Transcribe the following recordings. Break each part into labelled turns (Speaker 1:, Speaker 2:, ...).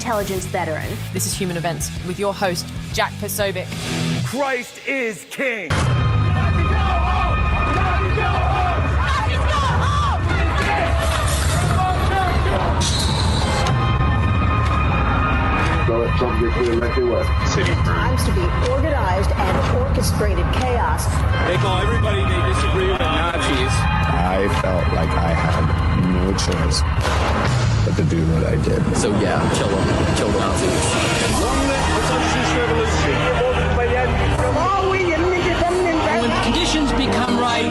Speaker 1: intelligence veteran.
Speaker 2: This is Human Events with your host, Jack Posobiec.
Speaker 3: Christ is king.
Speaker 4: Trump gets reelected, what? City
Speaker 5: times to be organized and orchestrated chaos.
Speaker 6: They call everybody they disagree with Nazis.
Speaker 4: I felt like I had no choice but to do what I did.
Speaker 7: So yeah, kill them Nazis.
Speaker 8: When conditions become right,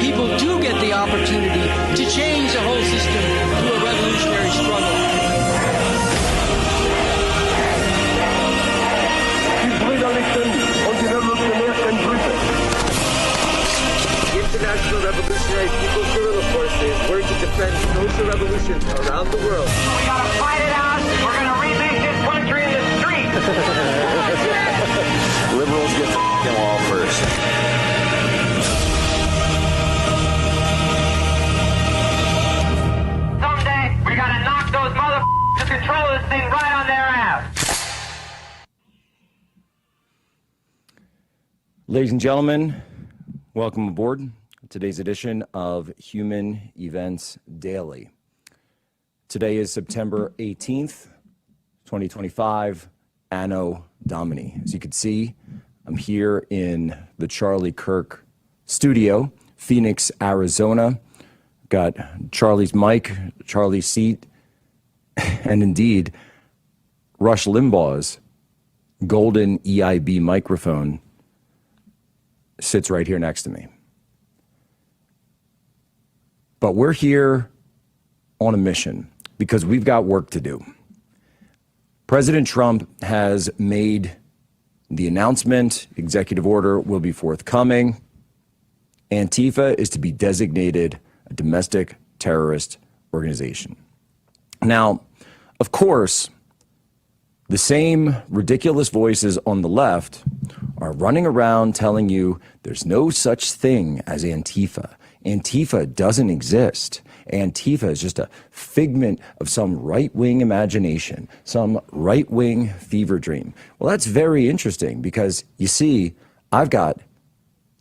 Speaker 8: people do get the opportunity to change the whole system through a revolutionary struggle.
Speaker 9: International Revolutionary People's Guerrilla Forces work to defend social revolution around the world.
Speaker 10: We gotta fight it out. We're gonna remake this country in the street.
Speaker 4: Liberals get the wall first.
Speaker 10: Someday, we gotta knock those motherfuckers who control this thing right on their ass.
Speaker 11: Ladies and gentlemen, welcome aboard today's edition of Human Events Daily. Today is September 18th, 2025, Anno Domini. As you can see, I'm here in the Charlie Kirk studio, Phoenix, Arizona. Got Charlie's mic, Charlie's seat, and indeed, Rush Limbaugh's golden EIB microphone sits right here next to me. But we're here on a mission because we've got work to do. President Trump has made the announcement, executive order will be forthcoming. Antifa is to be designated a domestic terrorist organization. Now, of course, the same ridiculous voices on the left are running around telling you there's no such thing as Antifa. Antifa doesn't exist. Antifa is just a figment of some right-wing imagination, some right-wing fever dream. Well, that's very interesting because, you see, I've got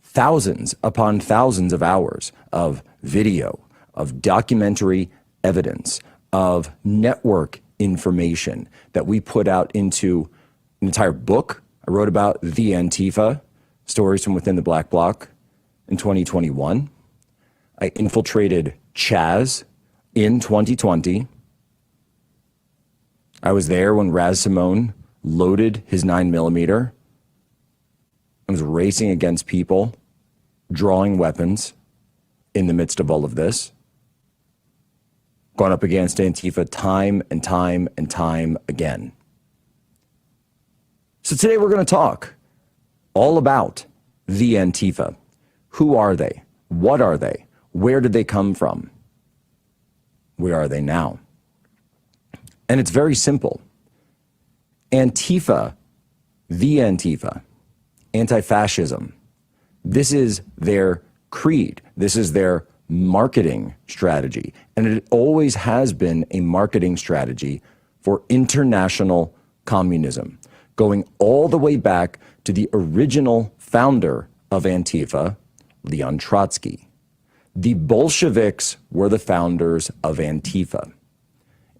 Speaker 11: thousands upon thousands of hours of video, of documentary evidence, of network information that we put out into an entire book. I wrote about the Antifa, stories from within the Black Bloc in 2021. I infiltrated Chaz in 2020. I was there when Raz Simone loaded his 9mm and was racing against people, drawing weapons in the midst of all of this. Gone up against Antifa time and time and time again. So today we're going to talk all about the Antifa. Who are they? What are they? Where did they come from? Where are they now? And it's very simple. Antifa, the Antifa, anti-fascism, this is their creed. This is their marketing strategy. And it always has been a marketing strategy for international communism, going all the way back to the original founder of Antifa, Leon Trotsky. The Bolsheviks were the founders of Antifa.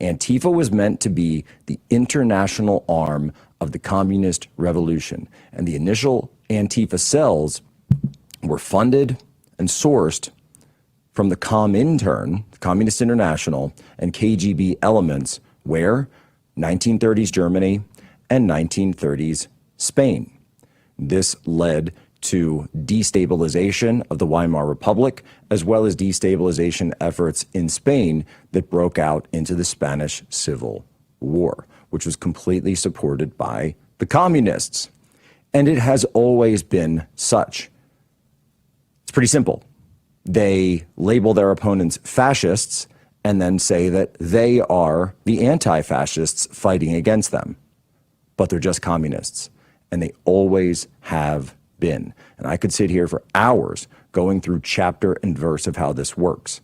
Speaker 11: Antifa was meant to be the international arm of the communist revolution. And the initial Antifa cells were funded and sourced from the Comintern, the Communist International, and KGB elements where 1930s Germany and 1930s Spain. This led to destabilization of the Weimar Republic, as well as destabilization efforts in Spain that broke out into the Spanish Civil War, which was completely supported by the communists. And it has always been such. It's pretty simple. They label their opponents fascists and then say that they are the anti-fascists fighting against them. But they're just communists, and they always have been. And I could sit here for hours going through chapter and verse of how this works.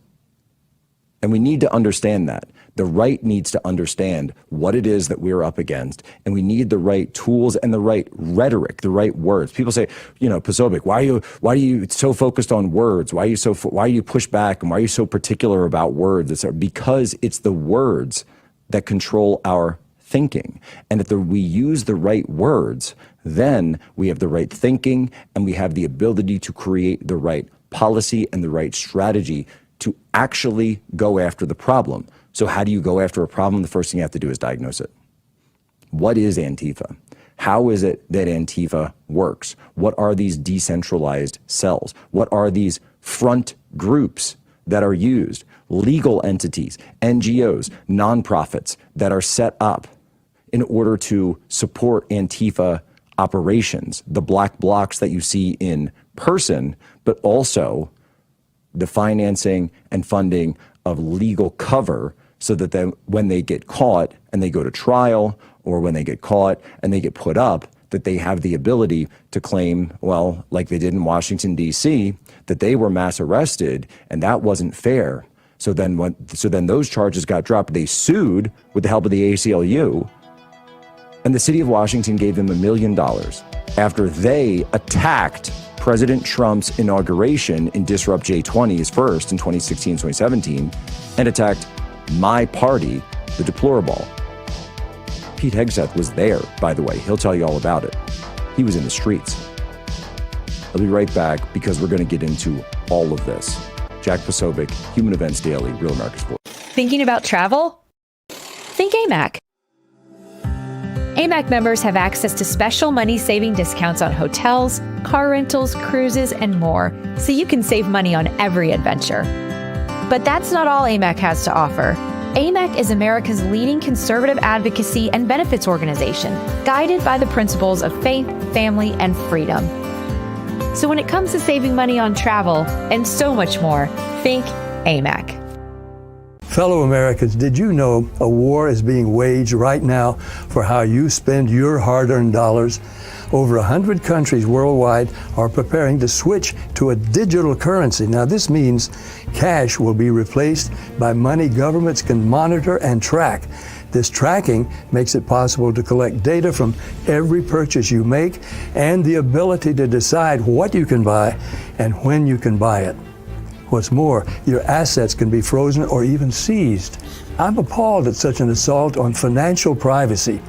Speaker 11: And we need to understand that. The right needs to understand what it is that we're up against, and we need the right tools and the right rhetoric, the right words. People say, Posobiec, why are you so focused on words? Why are you push back, and why are you so particular about words? Because it's the words that control our thinking. And if we use the right words, then we have the right thinking, and we have the ability to create the right policy and the right strategy to actually go after the problem. So how do you go after a problem? The first thing you have to do is diagnose it. What is Antifa? How is it that Antifa works? What are these decentralized cells? What are these front groups that are used? Legal entities, NGOs, nonprofits that are set up in order to support Antifa operations, the black blocs that you see in person, but also the financing and funding of legal cover, so that then when they get caught and they go to trial, or when they get caught and they get put up, that they have the ability to claim, well, like they did in Washington, D.C., that they were mass arrested and that wasn't fair. So then those charges got dropped. They sued with the help of the ACLU, and the city of Washington gave them $1 million after they attacked President Trump's inauguration in Disrupt J20's first in 2016, 2017, and attacked my party, the Deplorable. Pete Hegseth was there, by the way. He'll tell you all about it. He was in the streets. I'll be right back because we're going to get into all of this. Jack Posobiec, Human Events Daily, Real America's Voice.
Speaker 1: Thinking about travel? Think AMAC. AMAC members have access to special money-saving discounts on hotels, car rentals, cruises, and more, so you can save money on every adventure. But that's not all AMAC has to offer. AMAC is America's leading conservative advocacy and benefits organization, guided by the principles of faith, family, and freedom. So when it comes to saving money on travel and so much more, think AMAC.
Speaker 12: Fellow Americans, did you know a war is being waged right now for how you spend your hard-earned dollars? Over 100 countries worldwide are preparing to switch to a digital currency. Now, this means cash will be replaced by money governments can monitor and track. This tracking makes it possible to collect data from every purchase you make and the ability to decide what you can buy and when you can buy it. What's more, your assets can be frozen or even seized. I'm appalled at such an assault on financial privacy.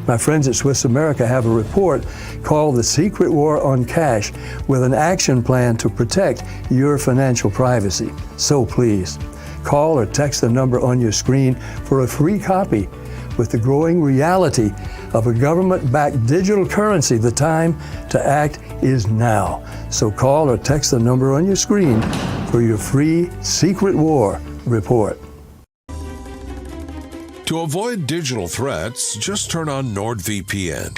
Speaker 12: My friends at Swiss America have a report called The Secret War on Cash, with an action plan to protect your financial privacy. So please, call or text the number on your screen for a free copy. With the growing reality of a government-backed digital currency, the time to act is now. So call or text the number on your screen for your free Secret War report.
Speaker 13: To avoid digital threats, just turn on NordVPN.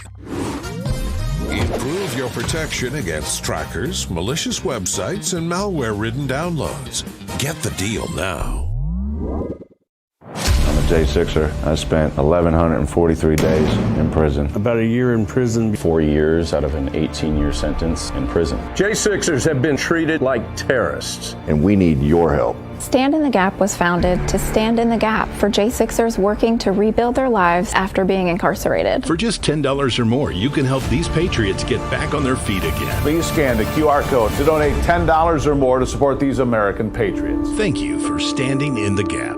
Speaker 13: Improve your protection against trackers, malicious websites, and malware-ridden downloads. Get the deal now.
Speaker 4: I'm a J6er. I spent 1,143 days in prison.
Speaker 14: About a year in prison.
Speaker 7: 4 years out of an 18-year sentence in prison.
Speaker 3: J6ers have been treated like terrorists.
Speaker 4: And we need your help.
Speaker 15: Stand in the Gap was founded to stand in the gap for J6ers working to rebuild their lives after being incarcerated.
Speaker 16: For just $10 or more, you can help these patriots get back on their feet again.
Speaker 3: Please scan the QR code to donate $10 or more to support these American patriots.
Speaker 16: Thank you for standing in the gap.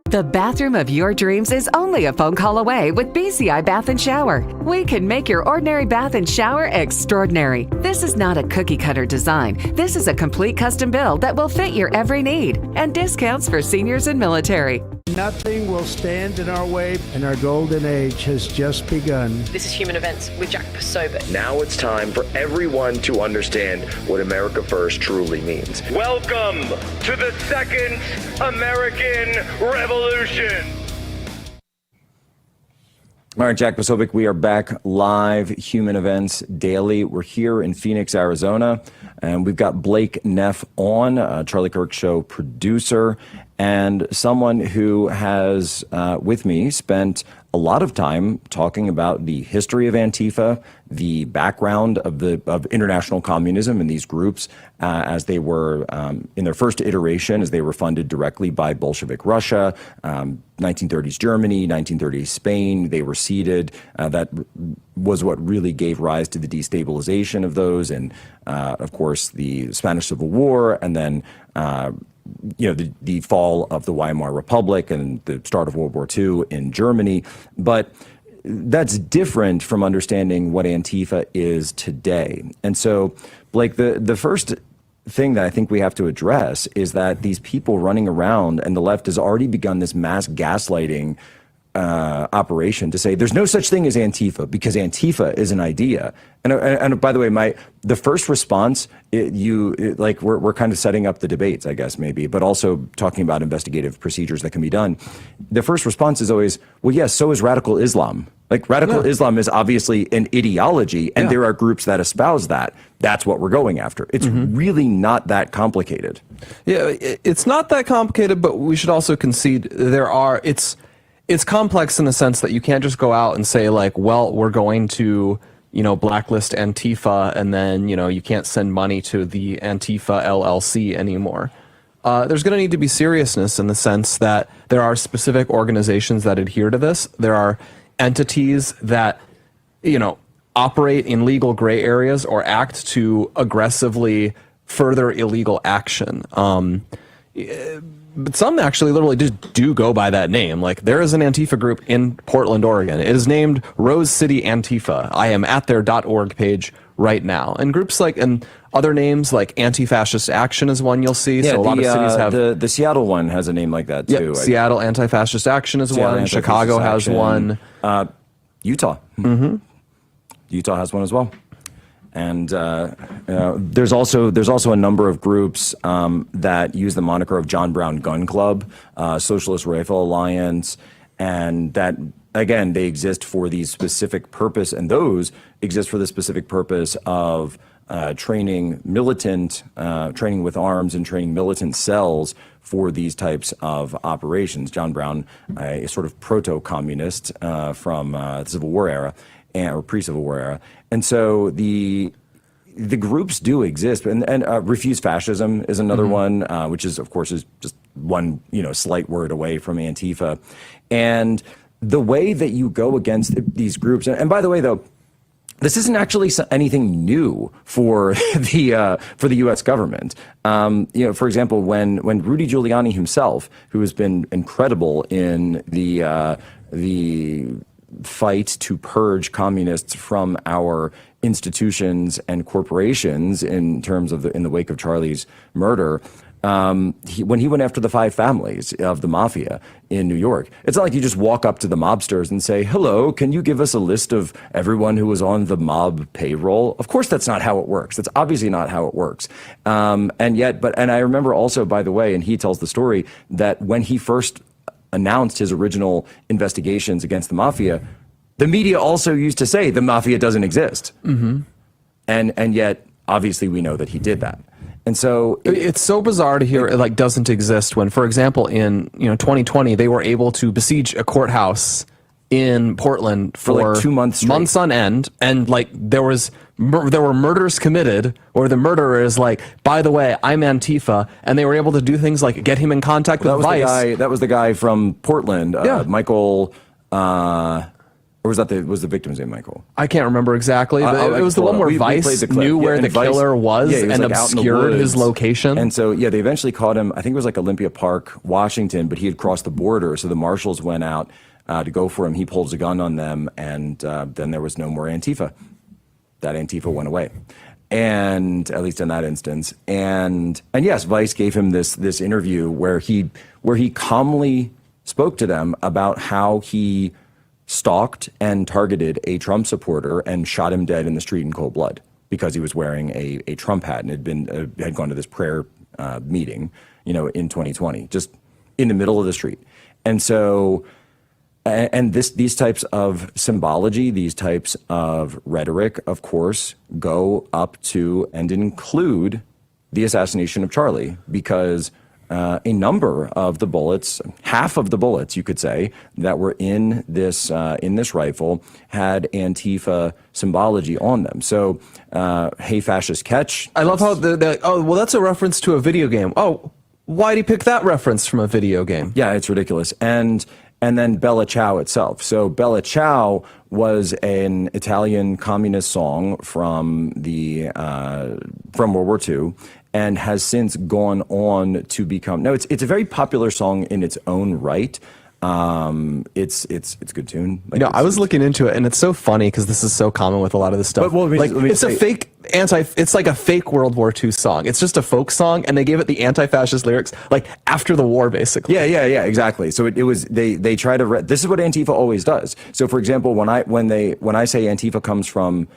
Speaker 17: The bathroom of your dreams is only a phone call away with BCI Bath and Shower. We can make your ordinary bath and shower extraordinary. This is not a cookie cutter design. This is a complete custom build that will fit your every need, and discounts for seniors and military.
Speaker 18: Nothing will stand in our way, and our golden age has just begun.
Speaker 2: This is Human Events with Jack Posobiec.
Speaker 19: Now it's time for everyone to understand what America First truly means.
Speaker 3: Welcome to the Second American Revolution.
Speaker 11: All right, Jack Posobiec, we are back live, Human Events Daily. We're here in Phoenix, Arizona, and we've got Blake Neff on, Charlie Kirk Show producer, and someone who has, with me, spent a lot of time talking about the history of Antifa, the background of international communism and these groups as they were in their first iteration, as they were funded directly by Bolshevik Russia, 1930s Germany, 1930s Spain. They were seeded. That was what really gave rise to the destabilization of those, and of course the Spanish Civil War, and then the fall of the Weimar Republic and the start of World War II in Germany. But that's different from understanding what Antifa is today. And so, Blake, the first thing that I think we have to address is that these people running around, and the left has already begun this mass gaslighting operation to say there's no such thing as Antifa because Antifa is an idea. And by the way, the first response, we're kind of setting up the debates, I guess, maybe, but also talking about investigative procedures that can be done. The first response is always, well, yes, so is radical Islam. Like radical Islam is obviously an ideology, and there are groups that espouse that. That's what we're going after. It's really not that complicated.
Speaker 14: Yeah, it's not that complicated, but we should also concede it's complex in the sense that you can't just go out and say like, well, we're going to, blacklist Antifa, and then, you can't send money to the Antifa LLC anymore. There's going to need to be seriousness in the sense that there are specific organizations that adhere to this. There are entities that, operate in legal gray areas or act to aggressively further illegal action. But some actually literally just do go by that name. Like there is an Antifa group in Portland, Oregon. It is named Rose City Antifa. I am at their .org page right now. And groups and other names like Anti-Fascist Action is one you'll see.
Speaker 11: Yeah,
Speaker 14: so a lot of cities have
Speaker 11: the Seattle one has a name like that too.
Speaker 14: Yep, Seattle Anti-Fascist Action is one. Chicago has one.
Speaker 11: Utah. Utah has one as well. And there's also a number of groups that use the moniker of John Brown Gun Club, Socialist Rifle Alliance, and that, again, they exist for the specific purpose, and those exist for the specific purpose of training with arms and training militant cells for these types of operations. John Brown, a sort of proto-communist from the Civil War era, or pre-Civil War era. And so the groups do exist, and Refuse Fascism is another one, which is, of course, is just one, slight word away from Antifa. And the way that you go against these groups, and by the way, though, this isn't actually anything new for the U.S. government. For example, when Rudy Giuliani himself, who has been incredible in the fight to purge communists from our institutions and corporations in terms of in the wake of Charlie's murder, when he went after the 5 families of the mafia in New York, it's not like you just walk up to the mobsters and say, hello, can you give us a list of everyone who was on the mob payroll? Of course, that's not how it works. That's obviously not how it works. And I remember also, by the way, and he tells the story, that when he first announced his original investigations against the mafia, the media also used to say the mafia doesn't exist. And yet, obviously, we know that he did that. And so
Speaker 14: it's so bizarre to hear it doesn't exist when, for example, in 2020, they were able to besiege a courthouse in Portland for
Speaker 11: 2 months straight.
Speaker 14: Months on end, and there were murders committed, or the murderer is like, by the way, I'm Antifa, and they were able to do things like get him in contact with Vice.
Speaker 11: That was the guy from Portland, Michael. Or was the victim's name Michael?
Speaker 14: I can't remember exactly, but it was the one where Vice knew where the killer was and obscured his location.
Speaker 11: And so, they eventually caught him, I think it was like Olympia Park, Washington, but he had crossed the border, so the marshals went out to go for him. He pulls a gun on them, and then there was no more Antifa. That Antifa went away. And at least in that instance. And yes, Vice gave him this interview where he calmly spoke to them about how he stalked and targeted a Trump supporter and shot him dead in the street in cold blood because he was wearing a Trump hat and had gone to this prayer meeting, in 2020, just in the middle of the street. And so, these types of symbology, these types of rhetoric, of course, go up to and include the assassination of Charlie, because a number of the bullets, half of the bullets, you could say, that were in this rifle had Antifa symbology on them. So, hey, fascist, catch.
Speaker 14: I love how that's a reference to a video game. Oh, why'd he pick that reference from a video game?
Speaker 11: Yeah, it's ridiculous. And then Bella Ciao itself. So Bella Ciao was an Italian communist song from World War II, and has since gone on to become. No, it's a very popular song in its own right. It's a good tune. Like,
Speaker 14: I was looking into it, and it's so funny because this is so common with a lot of this stuff.
Speaker 11: But,
Speaker 14: it's a fake it's like a fake World War II song. It's just a folk song, and they gave it the anti-fascist lyrics like after the war, basically.
Speaker 11: Yeah, exactly. So it was they try to. This is what Antifa always does. So for example, when I say Antifa comes from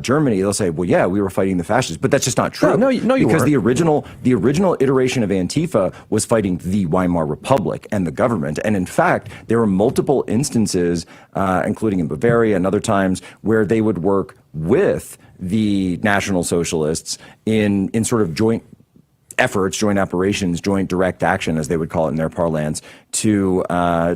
Speaker 11: Germany, they'll say, well, yeah, we were fighting the fascists, but that's just not true.
Speaker 14: No, you
Speaker 11: because
Speaker 14: weren't.
Speaker 11: the original iteration of Antifa was fighting the Weimar Republic and the government. And in fact, there were multiple instances, including in Bavaria and other times, where they would work with the National Socialists in sort of joint efforts, joint operations, joint direct action, as they would call it in their parlance, to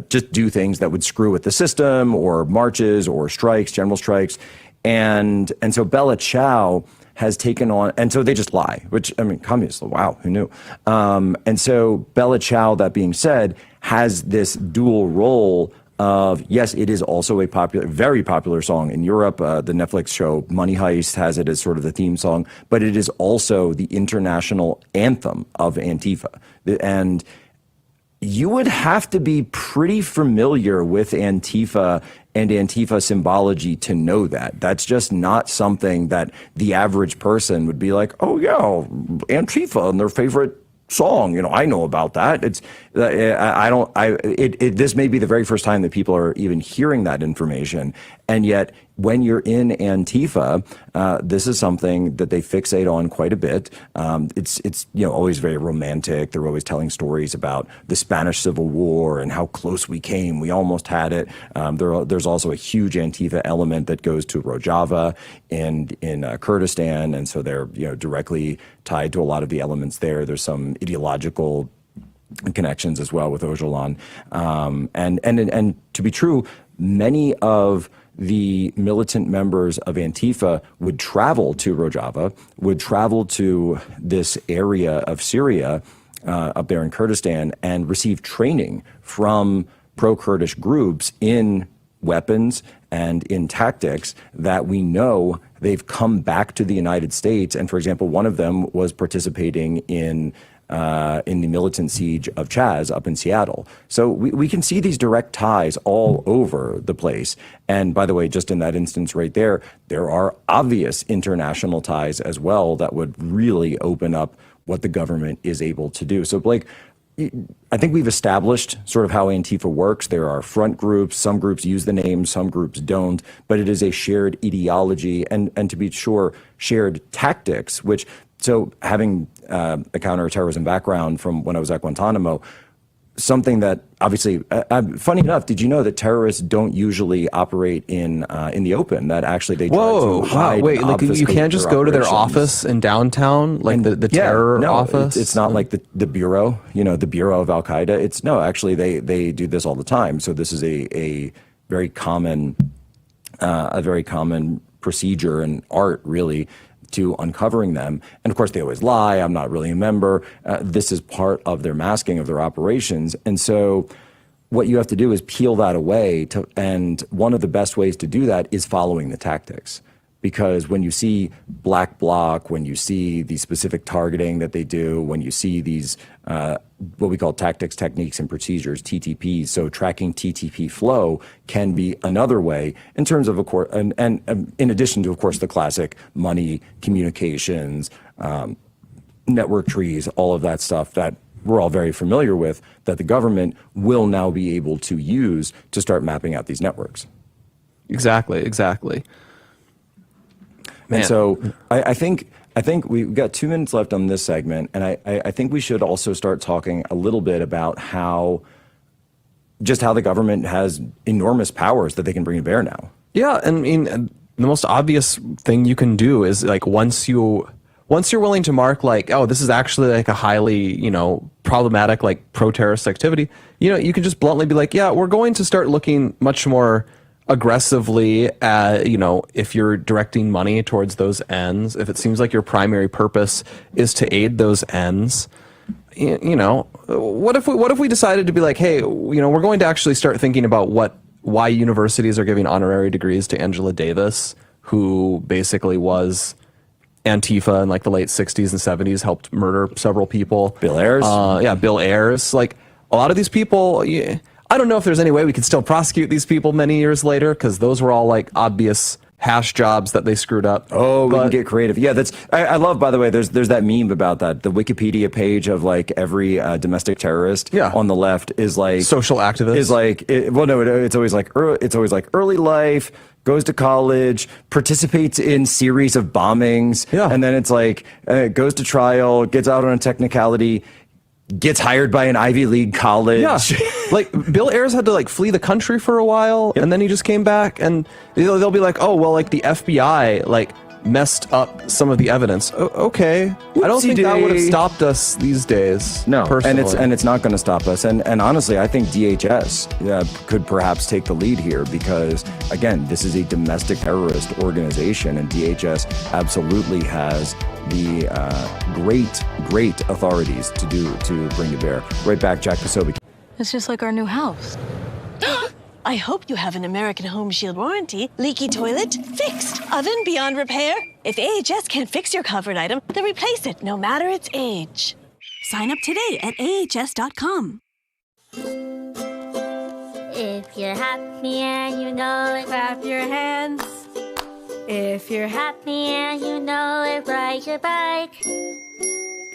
Speaker 11: just do things that would screw with the system, or marches, or strikes, general strikes. And so Bella Ciao has taken on, and so they just lie, which, I mean, communists, wow, who knew? And so Bella Ciao, that being said, has this dual role of, yes, it is also a very popular song in Europe. The Netflix show Money Heist has it as sort of the theme song, but it is also the international anthem of Antifa. And you would have to be pretty familiar with Antifa and Antifa symbology to know that. That's just not something that the average person would be like, oh yeah, Antifa and their favorite song, I know about that. It's this may be the very first time that people are even hearing that information, and yet when you're in Antifa, this is something that they fixate on quite a bit. It's always very romantic. They're always telling stories about the Spanish Civil War and how close we came. We almost had it. There's also a huge Antifa element that goes to Rojava in Kurdistan, and so they're directly tied to a lot of the elements there. There's some ideological connections as well with Öcalan, and to be true, many of the militant members of Antifa would travel to Rojava, would travel to this area of Syria up there in Kurdistan, and receive training from pro-Kurdish groups in weapons and in tactics that we know they've come back to the United States. And for example, one of them was participating in the militant siege of Chaz up in Seattle. So we can see these direct ties all over the place. And by the way, just in that instance right there are obvious international ties as well that would really open up what the government is able to do. So Blake, I think we've established sort of how Antifa works. There are front groups. Some groups use the name, some groups don't. But it is a shared ideology and to be sure, shared tactics, which, so having a counterterrorism background from when I was at Guantanamo, something that obviously, funny enough, did you know that terrorists don't usually operate in the open? That actually they try to hide.
Speaker 14: Wait, like you can't just go to their office in downtown, like the terror office?
Speaker 11: It's not like the bureau, the bureau of Al Qaeda. Actually they do this all the time. So this is a very common procedure and art, really, to uncovering them. And of course, they always lie. I'm not really a member. This is part of their masking of their operations. And so what you have to do is peel that away. And one of the best ways to do that is following the tactics. Because when you see black bloc, when you see the specific targeting that they do, when you see these what we call tactics, techniques, and procedures, TTPs, so tracking TTP flow can be another way in terms of course, and in addition to, of course, the classic money, communications, network trees, all of that stuff that we're all very familiar with, that the government will now be able to use to start mapping out these networks.
Speaker 14: Exactly.
Speaker 11: Man. And so I think we've got 2 minutes left on this segment, and I think we should also start talking a little bit about how the government has enormous powers that they can bring to bear now.
Speaker 14: Yeah, and I mean, the most obvious thing you can do is, like, once you once you're willing to mark like, oh, this is actually like a highly, problematic, like pro-terrorist activity, you can just bluntly be like, yeah, we're going to start looking much more aggressively at, if you're directing money towards those ends, if it seems like your primary purpose is to aid those ends, what if we decided to be like, hey, we're going to actually start thinking about why universities are giving honorary degrees to Angela Davis, who basically was Antifa in like the late 60s and 70s, helped murder several people.
Speaker 11: Bill Ayers?
Speaker 14: Bill Ayers. Like, a lot of these people, I don't know if there's any way we could still prosecute these people many years later, because those were all like obvious hash jobs that they screwed up.
Speaker 11: Oh, we can get creative. Yeah, I love, by the way, there's that meme about that. The Wikipedia page of like every domestic terrorist on the left is like
Speaker 14: social activist.
Speaker 11: Is like, it's always like early life, goes to college, participates in series of bombings, and then it's like goes to trial, gets out on a technicality, gets hired by an Ivy League college.
Speaker 14: Yeah. Like, Bill Ayers had to like flee the country for a while, and then he just came back, and they'll be like, oh, well, like the FBI like messed up some of the evidence. Okay. I don't think that would have stopped us these days.
Speaker 11: No,
Speaker 14: personally.
Speaker 11: and it's not going to stop us. And honestly, I think DHS could perhaps take the lead here, because again, this is a domestic terrorist organization, and DHS absolutely has the great authorities to bring to bear. Right back, Jack Posobiec.
Speaker 20: It's just like our new house.
Speaker 21: I hope you have an American Home Shield warranty. Leaky toilet? Fixed. Oven beyond repair? If AHS can't fix your covered item, then replace it, no matter its age. Sign up today at ahs.com.
Speaker 22: If you're happy and you know it, clap your hands. If you're happy and you know it, ride your bike.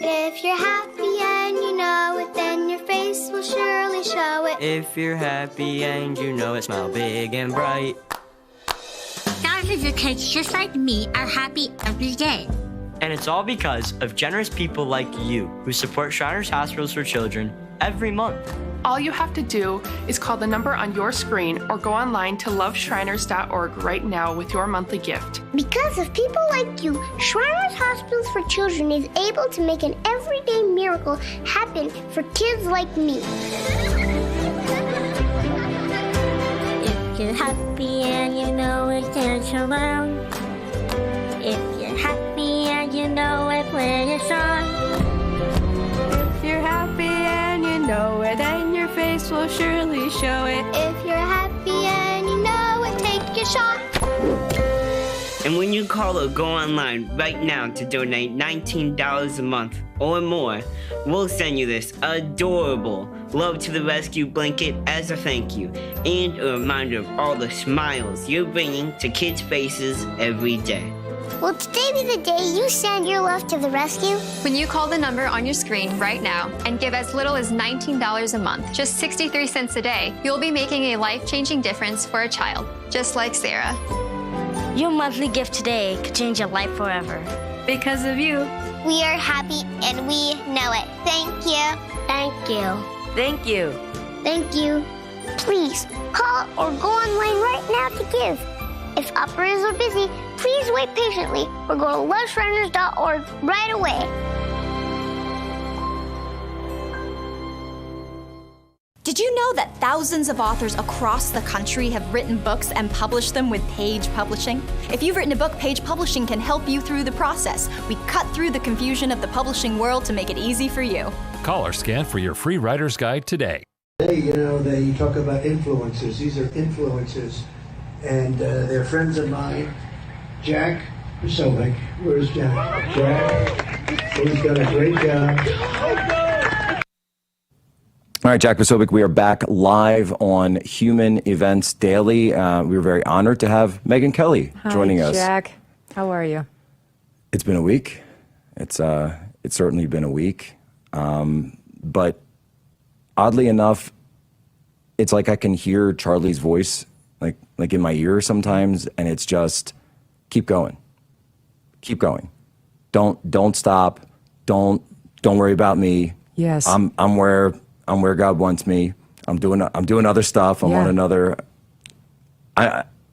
Speaker 23: If you're happy and you know it, then your face will surely show it.
Speaker 24: If you're happy and you know it, smile big and bright.
Speaker 22: Thousands of kids just like me are happy every day.
Speaker 24: And it's all because of generous people like you who support Shriners Hospitals for Children every month.
Speaker 25: All you have to do is call the number on your screen or go online to loveshriners.org right now with your monthly gift.
Speaker 23: Because of people like you, Shriners Hospitals for Children is able to make an everyday miracle happen for kids like me.
Speaker 22: If you're happy and you know it, dance around. If you're happy and you know it, play a song.
Speaker 26: If you're happy and you know it, and your face will surely show it.
Speaker 23: If you're happy and you know it, take your shot.
Speaker 24: And when you call or go online right now to donate $19 a month or more, we'll send you this adorable Love to the Rescue blanket as a thank you, and a reminder of all the smiles you're bringing to kids' faces every day.
Speaker 23: Will today be the day you send your love to the rescue?
Speaker 27: When you call the number on your screen right now and give as little as $19 a month, just 63 cents a day, you'll be making a life-changing difference for a child, just like Sarah.
Speaker 22: Your monthly gift today could change your life forever.
Speaker 26: Because of you.
Speaker 23: We are happy and we know it. Thank you.
Speaker 22: Thank you.
Speaker 26: Thank you.
Speaker 23: Thank you. Please call or go online right now to give. If operators are busy, please wait patiently or go to loveshriners.org right away.
Speaker 28: Did you know that thousands of authors across the country have written books and published them with Page Publishing? If you've written a book, Page Publishing can help you through the process. We cut through the confusion of the publishing world to make it easy for you.
Speaker 29: Call or scan for your free writer's guide today.
Speaker 18: Hey, you talk about influencers. These are influencers. And they're friends of mine. Jack Posobiec. Where's Jack? Jack, who's done a great job.
Speaker 11: All right, Jack Posobiec, we are back live on Human Events Daily. We were very honored to have Megyn Kelly joining us.
Speaker 1: Hi, Jack. How are you?
Speaker 11: It's been a week. It's certainly been a week. But oddly enough, it's like I can hear Charlie's voice like in my ear sometimes, and it's just keep going. Keep going. Don't stop. Don't worry about me.
Speaker 1: Yes.
Speaker 11: I'm where God wants me. I'm doing other stuff. I'm on another.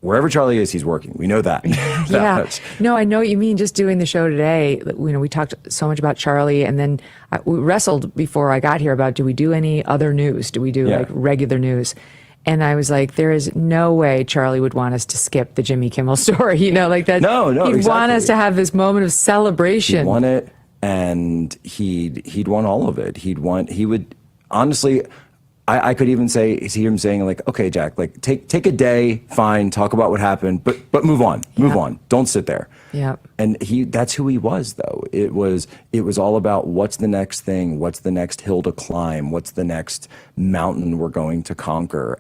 Speaker 11: wherever Charlie is, he's working. We know that.
Speaker 4: Yeah. No, I know what you mean. Just doing the show today, we talked so much about Charlie, and then we wrestled before I got here about, do we do any other news? Do we do like regular news? And I was like, there is no way Charlie would want us to skip the Jimmy Kimmel story, like that.
Speaker 11: No,
Speaker 4: He'd want us to have this moment of celebration.
Speaker 11: He'd want it, and he'd want all of it. He would, honestly, I could even see him saying, like, okay, Jack, like take a day, fine, talk about what happened, but move on, move on. Don't sit there.
Speaker 4: Yeah.
Speaker 11: And that's who he was, though. It was all about what's the next thing, what's the next hill to climb, what's the next mountain we're going to conquer.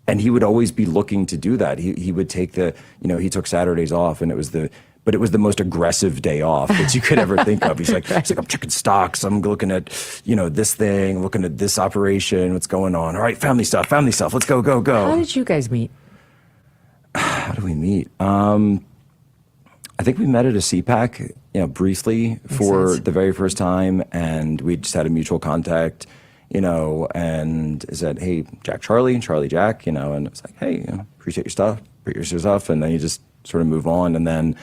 Speaker 11: And he would always be looking to do that. He would take he took Saturdays off, and it was the most aggressive day off that you could ever think of. He's like, I'm checking stocks. I'm looking at, this thing, looking at this operation, what's going on. All right, family stuff. Let's go.
Speaker 4: How did you guys meet?
Speaker 11: How do we meet? I think we met at a CPAC, briefly for the very first time, and we just had a mutual contact, and said, hey, Charlie, Jack, and it was like, hey, appreciate your stuff, and then you just sort of move on. And then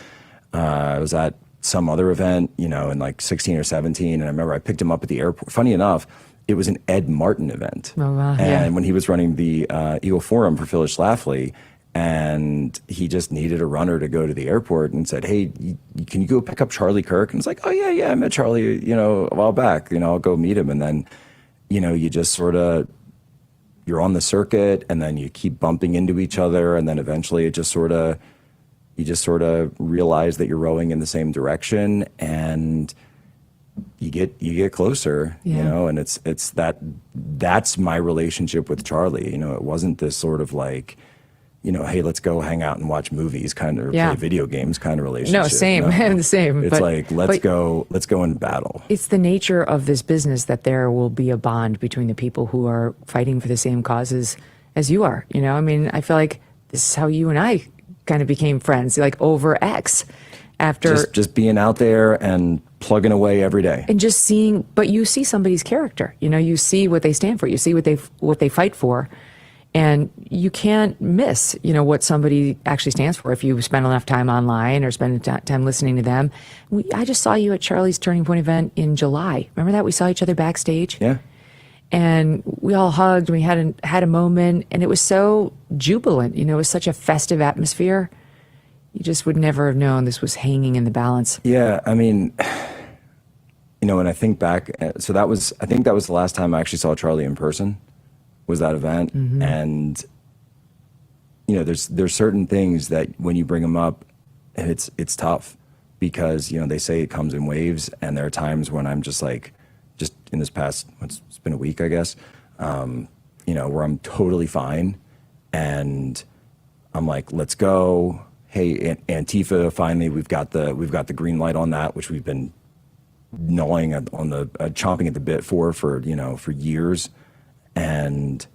Speaker 11: I was at some other event, in like 16 or 17, and I remember I picked him up at the airport. Funny enough, it was an Ed Martin event.
Speaker 4: Oh, wow.
Speaker 11: And when he was running the Eagle Forum for Phyllis Schlafly, and he just needed a runner to go to the airport, and said, hey, can you go pick up Charlie Kirk? And it's like, oh, yeah, I met Charlie, a while back, I'll go meet him. And then, you just sort of, you're on the circuit, and then you keep bumping into each other, and then eventually you just sort of realize that you're rowing in the same direction, and you get closer, and that's my relationship with Charlie. It wasn't this sort of like, hey, let's go hang out and watch movies kind of, or play video games kind of relationship.
Speaker 4: No, same, the same.
Speaker 11: It's like, let's go and battle.
Speaker 4: It's the nature of this business that there will be a bond between the people who are fighting for the same causes as you are. I feel like this is how you and I kind of became friends, like over X, after
Speaker 11: just being out there and plugging away every day,
Speaker 4: and just seeing. But you see somebody's character. You see what they stand for. You see what they fight for. And you can't miss, what somebody actually stands for if you spend enough time online or spend time listening to them. I just saw you at Charlie's Turning Point event in July. Remember that? We saw each other backstage.
Speaker 11: Yeah.
Speaker 4: And we all hugged. We had a moment, and it was so jubilant. It was such a festive atmosphere. You just would never have known this was hanging in the balance.
Speaker 11: Yeah, when I think back, I think that was the last time I actually saw Charlie in person. Was that event. Mm-hmm. And there's certain things that when you bring them up, it's tough, because they say it comes in waves, and there are times when I'm just like, just in this past, it's been a week, I guess, where I'm totally fine, and I'm like, let's go. Hey, Antifa, finally we've got the green light on that, which we've been gnawing on the chomping at the bit for years. And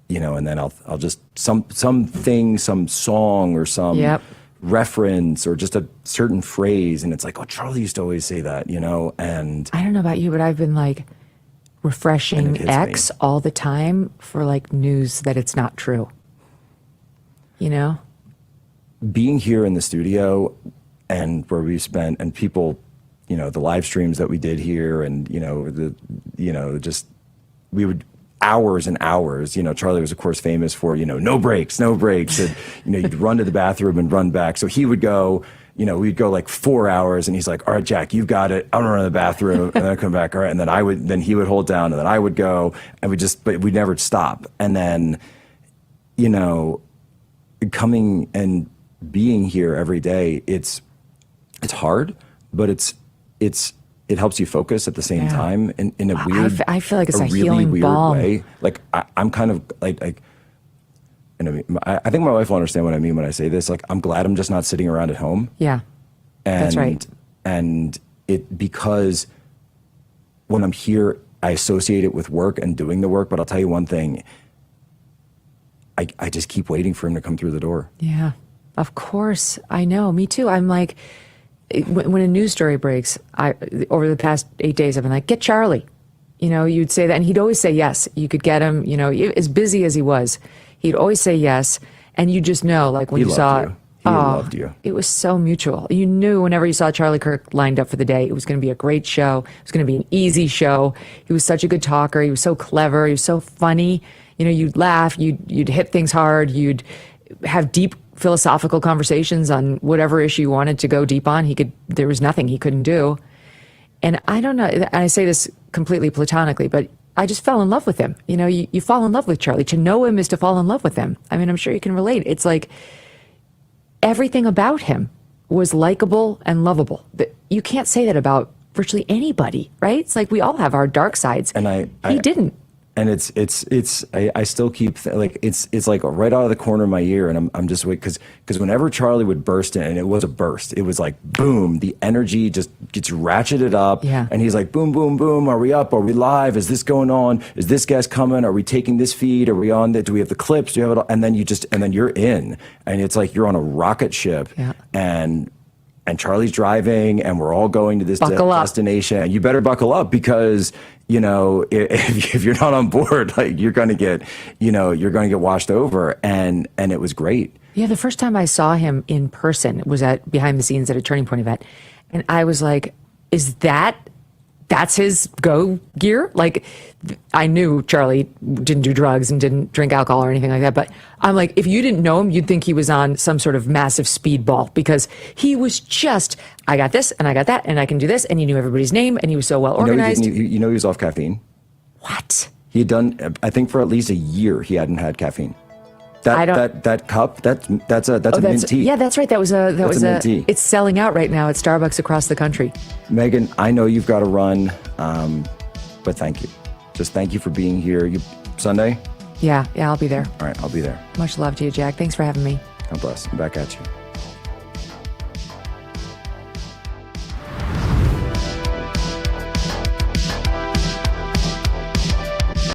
Speaker 11: and then I'll just some song or some reference or just a certain phrase, and it's like, oh, Charlie used to always say that, and
Speaker 4: I don't know about you, but I've been like refreshing X all the time for like news that it's not true.
Speaker 11: Being here in the studio, and where we spent, and people, the live streams that we did here, and just we would hours and hours. Charlie was of course famous for no breaks, and you'd run to the bathroom and run back. So he would go, we'd go like 4 hours, and he's like, all right, Jack, you've got it. I'm gonna run to the bathroom, and then I come back. All right, and then he would hold down, and then I would go, and but we'd never stop. And then, coming and being here every day, it's hard, but it helps you focus at the same time in a weird,
Speaker 4: I feel like it's a
Speaker 11: really
Speaker 4: healing
Speaker 11: weird
Speaker 4: balm.
Speaker 11: way. Like I'm kind of like, I think my wife will understand what I mean when I say this. Like, I'm glad I'm just not sitting around at home.
Speaker 4: Yeah, that's right.
Speaker 11: And because when I'm here, I associate it with work and doing the work. But I'll tell you one thing, I just keep waiting for him to come through the door.
Speaker 4: Yeah, of course. I know. Me too. I'm like, when a news story breaks, over the past 8 days, I've been like, get Charlie. You'd say that, and he'd always say yes. You could get him, as busy as he was, he'd always say yes. And you just know, like when
Speaker 11: He
Speaker 4: you saw
Speaker 11: loved you. He loved you.
Speaker 4: It was so mutual. You knew whenever you saw Charlie Kirk lined up for the day, it was going to be a great show. It was going to be an easy show. He was such a good talker. He was so clever. He was so funny. You know, you'd laugh, you'd hit things hard, you'd have deep philosophical conversations on whatever issue you wanted to go deep on. There was nothing he couldn't do. And I don't know, and I say this completely platonically, but I just fell in love with him. You know, you fall in love with Charlie. To know him is to fall in love with him. I mean, I'm sure you can relate. It's like everything about him was likable and lovable. You can't say that about virtually anybody, right? It's like we all have our dark sides. And he didn't.
Speaker 11: And I still keep it's like right out of the corner of my ear, and I'm just waiting because whenever Charlie would burst in, and it was a burst, it was like boom, the energy just gets ratcheted up, and he's like boom, boom, boom. Are we up? Are we live? Is this going on? Is this guest coming? Are we taking this feed? Are we on? Do we have the clips? Do you have it all? And then you're in, and it's like you're on a rocket ship, and Charlie's driving, and we're all going to this destination. And you better buckle up because, you know, if you're not on board, like you're going to get washed over. And it was great.
Speaker 4: Yeah, the first time I saw him in person was at behind the scenes at a Turning Point event, and I was like, that's his go gear? Like, I knew Charlie didn't do drugs and didn't drink alcohol or anything like that, but I'm like, if you didn't know him, you'd think he was on some sort of massive speedball because he was just, I got this and I got that and I can do this, and he knew everybody's name and he was so well organized.
Speaker 11: You know he was off caffeine?
Speaker 4: What?
Speaker 11: He had done, I think for at least a year, he hadn't had caffeine. That cup, that's a mint tea.
Speaker 4: Yeah, that's right. That was a mint tea. It's selling out right now at Starbucks across the country.
Speaker 11: Megan, I know you've got to run, but thank you. Just thank you for being here. Sunday?
Speaker 4: Yeah, I'll be there.
Speaker 11: All right, I'll be there.
Speaker 4: Much love to you, Jack. Thanks for having me.
Speaker 11: God bless. I'm back at you.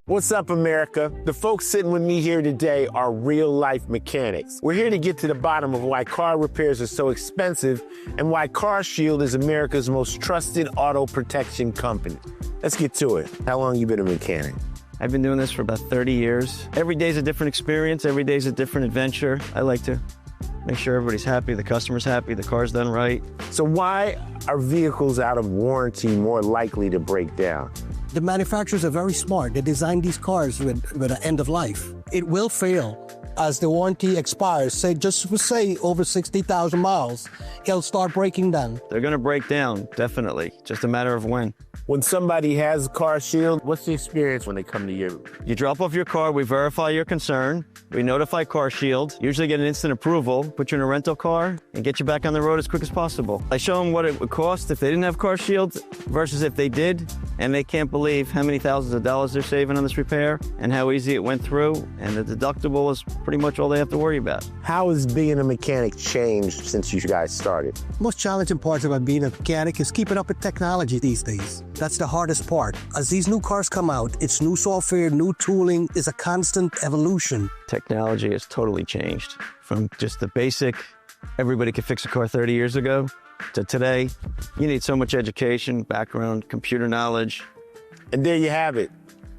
Speaker 5: What's up, America? The folks sitting with me here today are real-life mechanics. We're here to get to the bottom of why car repairs are so expensive and why CarShield is America's most trusted auto protection company. Let's get to it. How long you been a mechanic?
Speaker 6: I've been doing this for about 30 years. Every day's a different experience. Every day's a different adventure. I like to make sure everybody's happy, the customer's happy, the car's done right.
Speaker 5: So why are vehicles out of warranty more likely to break down?
Speaker 7: The manufacturers are very smart. They designed these cars with an end of life. It will fail as the warranty expires. Say over 60,000 miles, it'll start breaking down.
Speaker 6: They're going to break down, definitely. Just a matter of when.
Speaker 5: When somebody has CarShield, what's the experience when they come to you?
Speaker 6: You drop off your car, we verify your concern, we notify CarShield, usually get an instant approval, put you in a rental car, and get you back on the road as quick as possible. I show them what it would cost if they didn't have CarShield versus if they did, and they can't believe how many thousands of dollars they're saving on this repair and how easy it went through, and the deductible is pretty much all they have to worry about.
Speaker 5: How has being a mechanic changed since you guys started?
Speaker 7: Most challenging parts about being a mechanic is keeping up with technology these days. That's the hardest part. As these new cars come out, it's new software, new tooling, is a constant evolution.
Speaker 6: Technology has totally changed from just the basic, everybody could fix a car 30 years ago, to today. You need so much education, background, computer knowledge.
Speaker 5: And there you have it.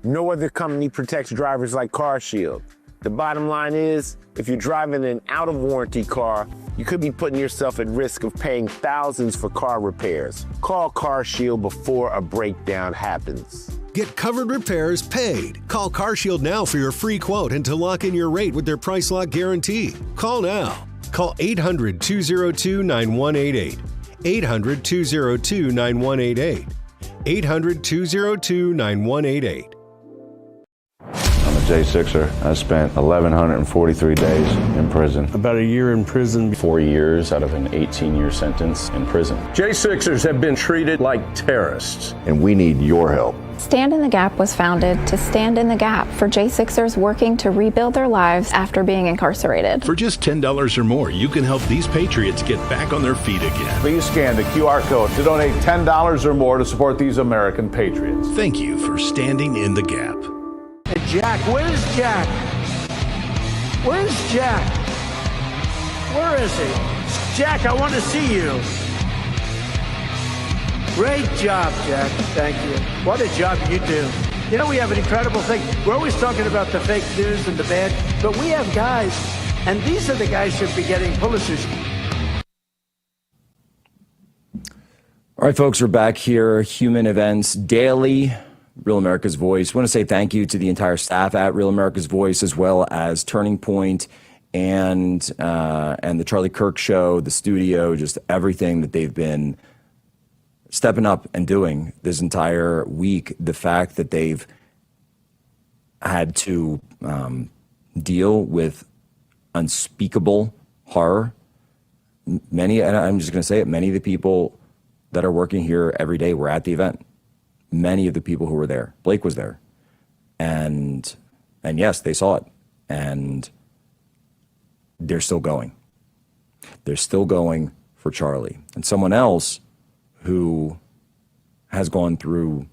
Speaker 5: No other company protects drivers like CarShield. The bottom line is, if you're driving an out-of-warranty car, you could be putting yourself at risk of paying thousands for car repairs. Call CarShield before a breakdown happens.
Speaker 8: Get covered repairs paid. Call CarShield now for your free quote and to lock in your rate with their price lock guarantee. Call now. Call 800-202-9188. 800-202-9188. 800-202-9188.
Speaker 3: I'm a J6er. I spent 1,143 days in prison.
Speaker 9: About a year in prison.
Speaker 10: 4 years out of an 18-year sentence in prison.
Speaker 3: J6ers have been treated like terrorists.
Speaker 10: And we need your help.
Speaker 12: Stand in the Gap was founded to stand in the gap for J6ers working to rebuild their lives after being incarcerated.
Speaker 16: For just $10 or more, you can help these patriots get back on their feet again.
Speaker 3: Please scan the QR code to donate $10 or more to support these American patriots.
Speaker 16: Thank you for standing in the gap.
Speaker 13: Hey, Jack, where's Jack? Where's Jack? Where is he? Jack, I want to see you. Great job, Jack. Thank you. What a job you do. You know, we have an incredible thing. We're always talking about the fake news and the bad, but we have guys And these are the guys who should be getting Pulitzers.
Speaker 11: All right, folks, we're back here. Human Events Daily, Real America's Voice. I want to say thank you to the entire staff at Real America's Voice, as well as Turning Point and the Charlie Kirk Show, the studio, just everything that they've been stepping up and doing this entire week. The fact that they've had to deal with unspeakable horror. Many, and I'm just going to say it, many of the people that are working here every day were at the event. Many of the people who were there, Blake was there, and yes, they saw it, and they're still going. They're still going for Charlie. And someone else who has gone through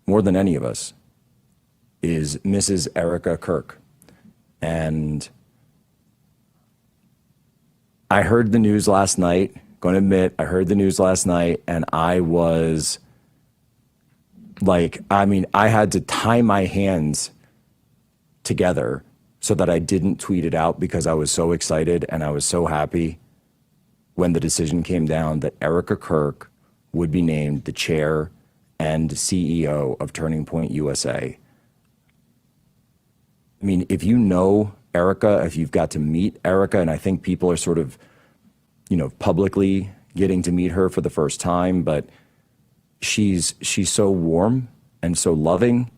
Speaker 11: more than any of us is Mrs. Erica Kirk. And I heard the news last night, going to admit, I heard the news last night, and I was like, I had to tie my hands together so that I didn't tweet it out, because I was so excited and I was so happy when the decision came down that Erica Kirk would be named the chair and CEO of Turning Point USA. I mean, if you know Erica, if you've got to meet Erica, and I think people are sort of, publicly getting to meet her for the first time, but she's so warm and so loving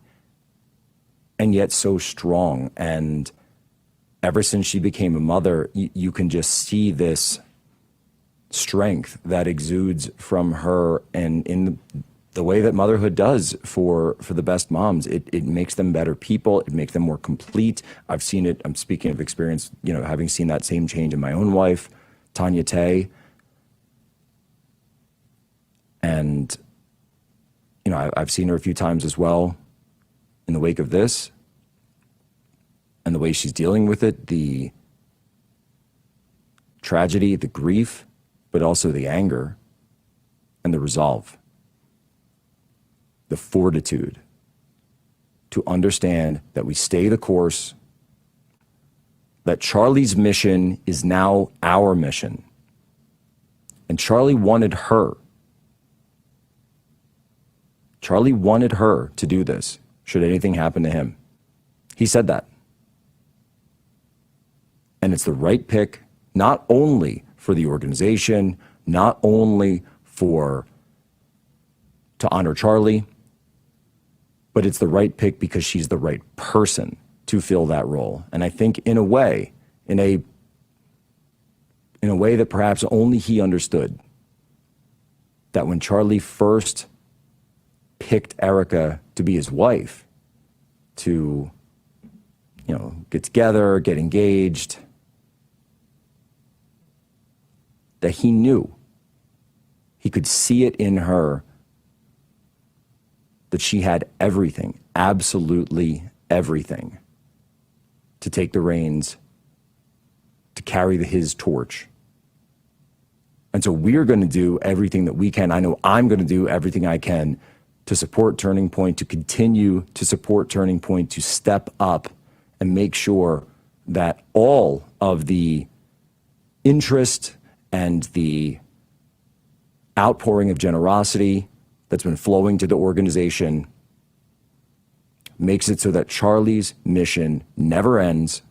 Speaker 11: and yet so strong. And ever since she became a mother, you can just see this strength that exudes from her, and in the way that motherhood does for the best moms. It makes them better people. It makes them more complete. I've seen it. I'm speaking of experience, having seen that same change in my own wife, Tanya Tay. And, I've seen her a few times as well in the wake of this, and the way she's dealing with it, the tragedy, the grief, but also the anger and the resolve, the fortitude to understand that we stay the course, that Charlie's mission is now our mission. And Charlie wanted her. Charlie wanted her to do this, should anything happen to him. He said that. And it's the right pick, not only for the organization, not only to honor Charlie, but it's the right pick because she's the right person to fill that role. And I think in a way that perhaps only he understood, that when Charlie first picked Erica to be his wife, to, get together, get engaged, that he knew, he could see it in her, that she had everything, absolutely everything, to take the reins, to carry his torch. And so we're going to do everything that we can. I know I'm going to do everything I can to support Turning Point, to continue to support Turning Point, to step up and make sure that all of the interest and the outpouring of generosity that's been flowing to the organization makes it so that Charlie's mission never ends,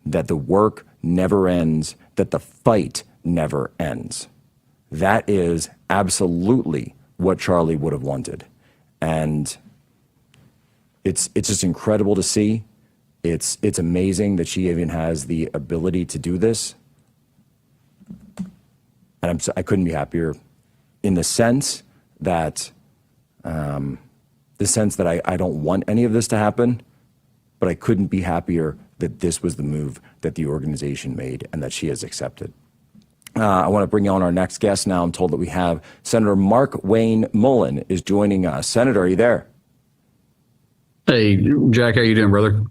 Speaker 11: that the work never ends, that the fight never ends. That is absolutely what Charlie would have wanted. And it's just incredible to see. It's amazing that she even has the ability to do this. And I couldn't be happier in the sense that I don't want any of this to happen, but I couldn't be happier that this was the move that the organization made and that she has accepted. I want to bring on our next guest now. I'm told that we have Senator Mark Wayne Mullen is joining us. Senator, are you there?
Speaker 2: Hey, Jack, how you doing, brother?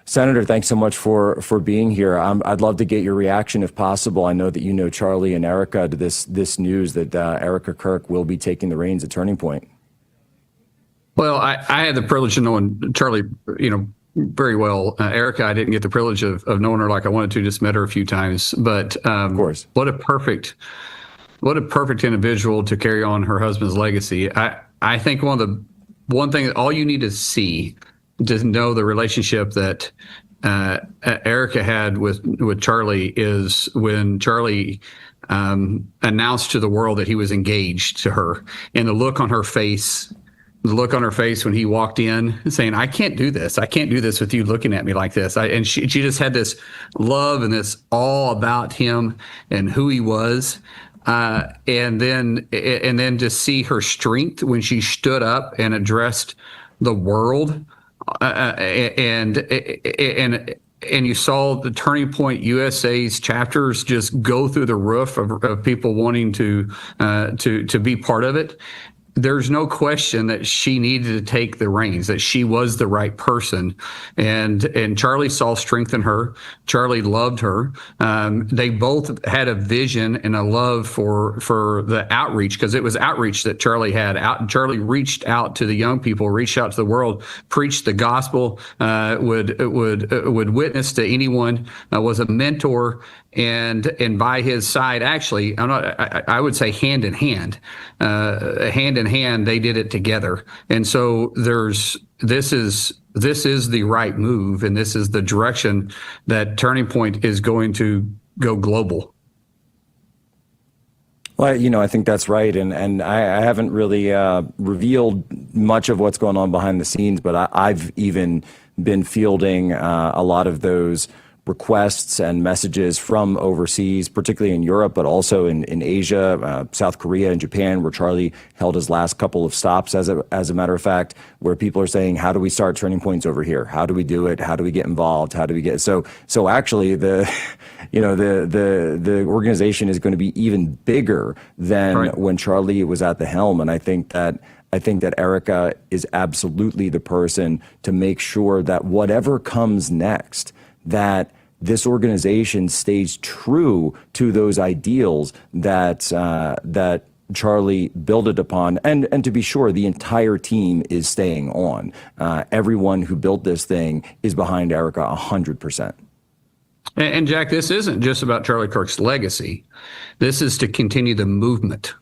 Speaker 11: Senator, thanks so much for being here. I'd love to get your reaction if possible. I know that you know Charlie and Erica to this news that Erica Kirk will be taking the reins at Turning Point.
Speaker 2: Well, I had the privilege of knowing Charlie, very well. Erica, I didn't get the privilege of knowing her like I wanted to. Just met her a few times, but of course, what a perfect individual to carry on her husband's legacy. I think one thing, all you need to see to know the relationship that Erica had with Charlie is when Charlie announced to the world that he was engaged to her, and the look on her face when he walked in saying, I can't do this with you looking at me like this. And she just had this love and this awe about him and who he was. And then to see her strength when she stood up and addressed the world, and you saw the Turning Point USA's chapters just go through the roof of people wanting to be part of it. There's no question that she needed to take the reins, that she was the right person. And Charlie saw strength in her. Charlie loved her. They both had a vision and a love for the outreach, because it was outreach that Charlie had. Charlie reached out to the young people, reached out to the world, preached the gospel, would witness to anyone, was a mentor. And by his side, actually, I would say hand in hand, they did it together. And so this is the right move, and this is the direction that Turning Point is going to go global.
Speaker 11: Well, I think that's right. And I haven't really revealed much of what's going on behind the scenes, but I've even been fielding a lot of those requests and messages from overseas, particularly in Europe, but also in Asia, South Korea and Japan, where Charlie held his last couple of stops, as a matter of fact, where people are saying, how do we start turning points over here? How do we do it? How do we get involved? How do we get so actually the organization is going to be even bigger than when Charlie was at the helm. And I think that Erica is absolutely the person to make sure that whatever comes next, that this organization stays true to those ideals that Charlie built it upon, and to be sure, the entire team is staying on. Everyone who built this thing is behind Erica 100%.
Speaker 2: And Jack, this isn't just about Charlie Kirk's legacy. This is to continue the movement.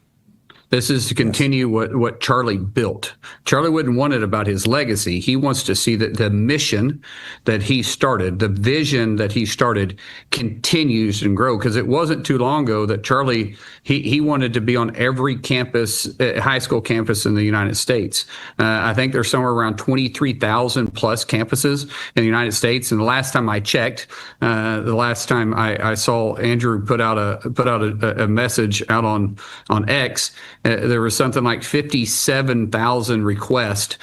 Speaker 2: This is to continue what Charlie built. Charlie wouldn't want it about his legacy. He wants to see that the mission that he started, the vision that he started, continues and grow. Because it wasn't too long ago that Charlie, he wanted to be on every campus, high school campus in the United States. I think there's somewhere around 23,000 plus campuses in the United States. And the last time I checked, the last time I saw Andrew put out a message out on X, there was something like 57,000 requests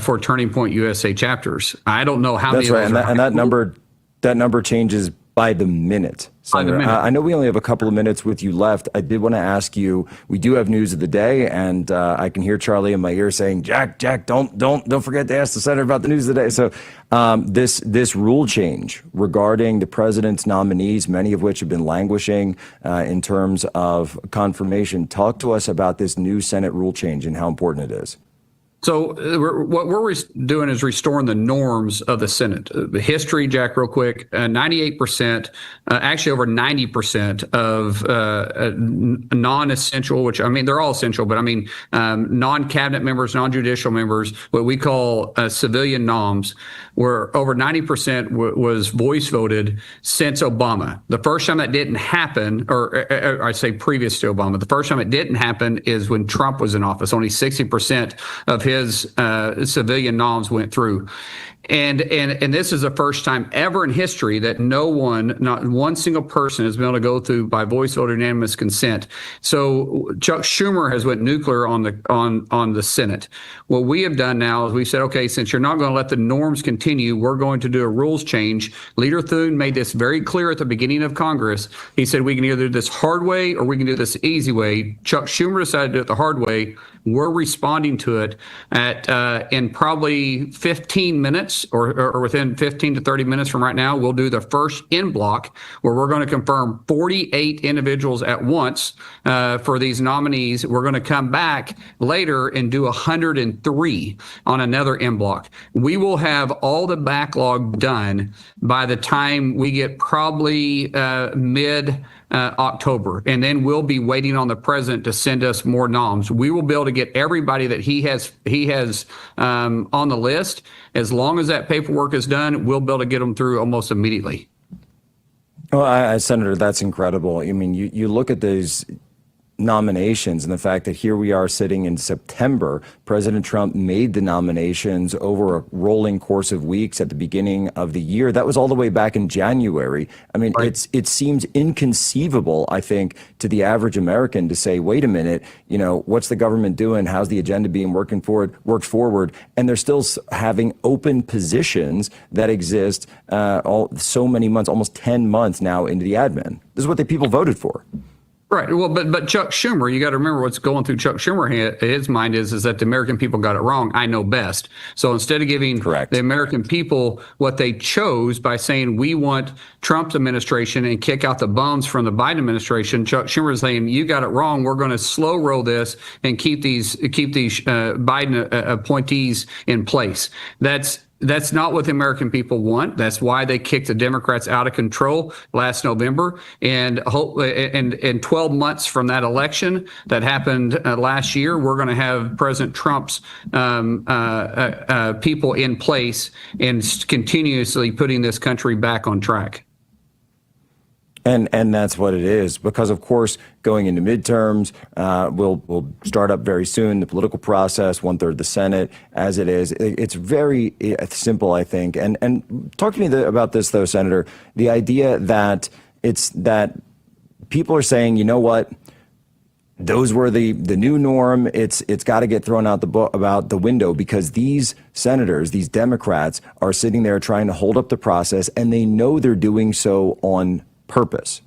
Speaker 2: for Turning Point USA chapters. I don't know how many.
Speaker 11: That's right, and that number changes by the minute. Senator. I know we only have a couple of minutes with you left. I did want to ask you. We do have news of the day, and I can hear Charlie in my ear saying, "Jack, don't forget to ask the senator about the news of the day." So this rule change regarding the president's nominees, many of which have been languishing in terms of confirmation. Talk to us about this new Senate rule change and how important it is.
Speaker 2: So what we're doing is restoring the norms of the Senate. The history, Jack, real quick, 98%, actually over 90% of non-essential, which I mean, they're all essential, but I mean, non-cabinet members, non-judicial members, what we call civilian noms, where over 90% was voice voted since Obama. The first time that didn't happen, or I say previous to Obama, the first time it didn't happen is when Trump was in office. Only 60% of his civilian noms went through. And this is the first time ever in history that not one single person has been able to go through by voice vote or unanimous consent. So Chuck Schumer has went nuclear on the Senate. What we have done now is we said, okay, since you're not going to let the norms continue, we're going to do a rules change. Leader Thune made this very clear at the beginning of Congress. He said we can either do this hard way or we can do this easy way. Chuck Schumer decided to do it the hard way. We're responding to it in probably 15 minutes. minutes or within 15 to 30 minutes from right now, we'll do the first in block where we're going to confirm 48 individuals at once for these nominees. We're going to come back later and do 103 on another in block. We will have all the backlog done by the time we get probably mid October, and then we'll be waiting on the president to send us more noms. We will be able to get everybody that he has on the list. As long as that paperwork is done, we'll be able to get them through almost immediately.
Speaker 11: Well, Senator, that's incredible. I mean, you look at these nominations and the fact that here we are sitting in September. President Trump made the nominations over a rolling course of weeks at the beginning of the year. That was all the way back in January. I mean, right. It seems inconceivable, I think, to the average American to say, wait a minute, what's the government doing? How's the agenda being worked forward? And they're still having open positions that exist so many months, almost 10 months now into the admin. This is what the people voted for.
Speaker 2: Right. Well, but Chuck Schumer, you got to remember what's going through Chuck Schumer. His mind is that the American people got it wrong. I know best. So instead of giving the American people what they chose by saying we want Trump's administration and kick out the bums from the Biden administration, Chuck Schumer is saying you got it wrong. We're going to slow roll this and keep these Biden appointees in place. That's not what the American people want. That's why they kicked the Democrats out of control last November. And 12 months from that election that happened last year, we're going to have President Trump's people in place and continuously putting this country back on track.
Speaker 11: And that's what it is, because, of course, going into midterms, we'll start up very soon, the political process, 1/3 the Senate, as it is. It's very simple, I think. And talk to me about this, though, Senator, the idea that that people are saying, you know what, those were the new norm. It's got to get thrown out the window because these senators, these Democrats, are sitting there trying to hold up the process, and they know they're doing so on purpose.